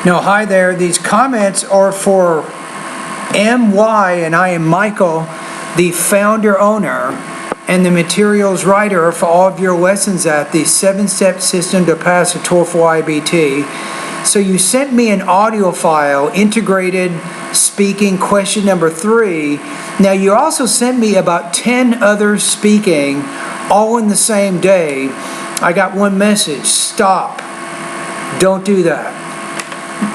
No, hi there. These comments are for MY, and I am Michael, the founder owner and the materials writer for all of your lessons at the 7-step system to pass the TOEFL IBT. So you sent me an audio file, integrated speaking question number 3. Now you also sent me about 10 others speaking all in the same day. I got one message: stop. Don't do that.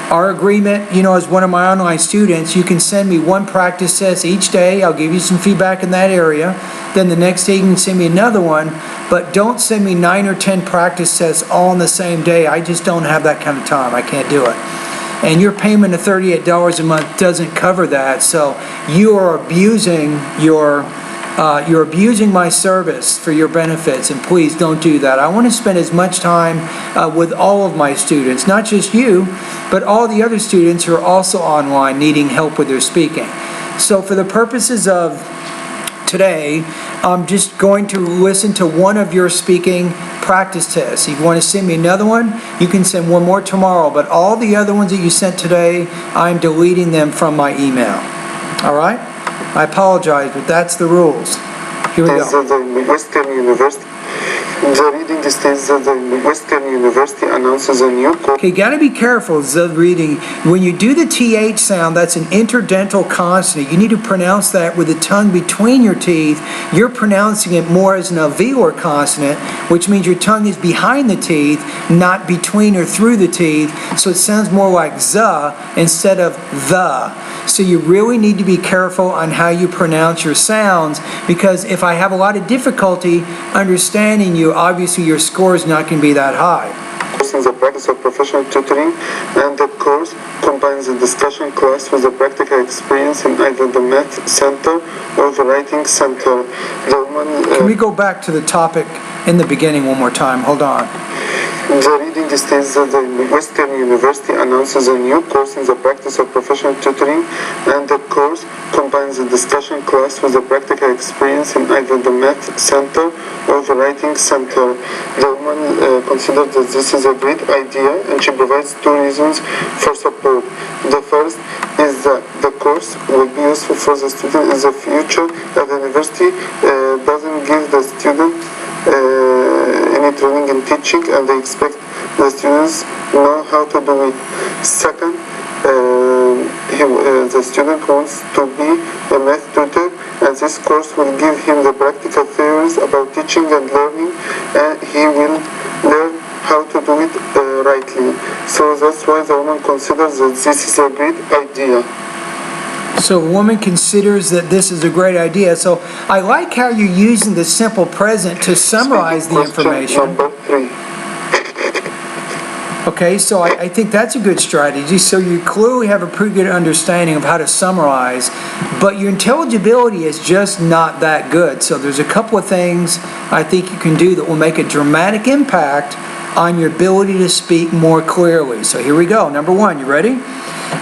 Our agreement, as one of my online students, you can send me one practice test each day. I'll give you some feedback in that area. Then the next day you can send me another one, but don't send me 9 or 10 practice tests all on the same day. I just don't have that kind of time. I can't do it. And your payment of $38 a month doesn't cover that, so you are abusing you're abusing my service for your benefits, and please don't do that. I want to spend as much time with all of my students, not just you, but all the other students who are also online needing help with their speaking. So for the purposes of today, I'm just going to listen to one of your speaking practice tests. If you want to send me another one, you can send one more tomorrow, but all the other ones that you sent today, I'm deleting them from my email. All right? I apologize, but that's the rules. Here we go. The Western University. The reading states that the Western University announces a new course. Okay, got to be careful, the reading. When you do the TH sound, that's an interdental consonant. You need to pronounce that with the tongue between your teeth. You're pronouncing it more as an alveolar consonant, which means your tongue is behind the teeth, not between or through the teeth. So it sounds more like the instead of the. So you really need to be careful on how you pronounce your sounds, because if I have a lot of difficulty understanding you, obviously your score is not going to be that high. In the practice of professional tutoring, and the course combines the discussion class with the practical experience in either the math center or the writing center. Can we go back to the topic in the beginning one more time? Hold on. The reading states that the Western University announces a new course in the practice of professional tutoring, and the course combines the discussion class with the practical experience in either the math center or the writing center. The woman considers that this is a great idea, and she provides 2 reasons for support. The first is that the course will be useful for the student in the future, that the university doesn't give the student any training in teaching, and they expect the students know how to do it. Second, the student wants to be a math tutor, and this course will give him the practical theories about teaching and learning, and he will learn how to do it rightly. So that's why the woman considers that this is a great idea. So a woman considers that this is a great idea. So I like how you're using the simple present to summarize the information. Number 3. Okay, so I think that's a good strategy. So you clearly have a pretty good understanding of how to summarize, but your intelligibility is just not that good. So there's a couple of things I think you can do that will make a dramatic impact on your ability to speak more clearly. So here we go. Number 1, you ready?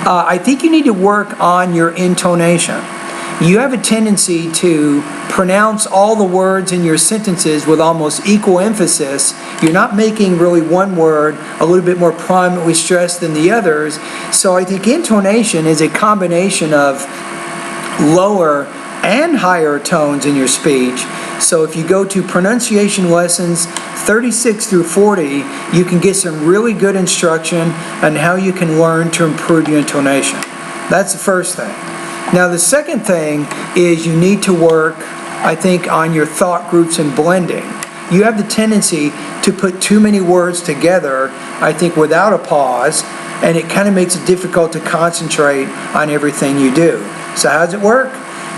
I think you need to work on your intonation. You have a tendency to pronounce all the words in your sentences with almost equal emphasis. You're not making really one word a little bit more prominently stressed than the others. So I think intonation is a combination of lower and higher tones in your speech. So if you go to pronunciation lessons 36 through 40, you can get some really good instruction on how you can learn to improve your intonation. That's the first thing. Now the second thing is you need to work, I think, on your thought groups and blending. You have the tendency to put too many words together, I think, without a pause, and it kind of makes it difficult to concentrate on everything you do. So how does it work?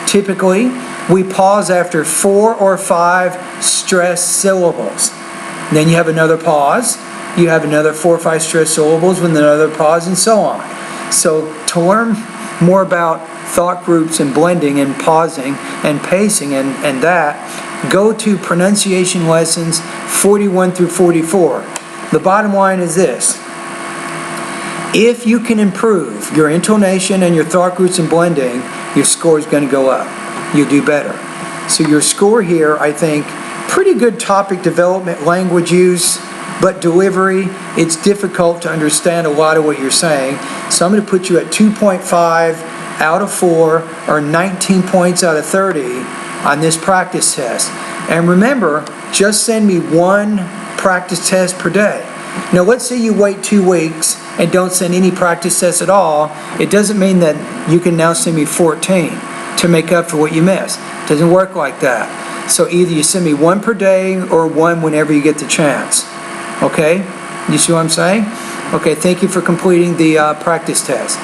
Typically, we pause after 4 or 5 stressed syllables. Then you have another pause. You have another 4 or 5 stressed syllables with another pause, and so on. So to learn more about thought groups and blending and pausing and pacing and that, go to pronunciation lessons 41 through 44. The bottom line is this: if you can improve your intonation and your thought groups and blending, your score is going to go up. You'll do better. So your score here, I think, pretty good topic development, language use, but delivery, it's difficult to understand a lot of what you're saying. So I'm going to put you at 2.5 out of 4, or 19 points out of 30 on this practice test. And remember, just send me one practice test per day. Now, let's say you wait 2 weeks and don't send any practice tests at all. It doesn't mean that you can now send me 14 to make up for what you missed. It doesn't work like that. So either you send me 1 per day or 1 whenever you get the chance. Okay? You see what I'm saying? Okay, thank you for completing the practice test.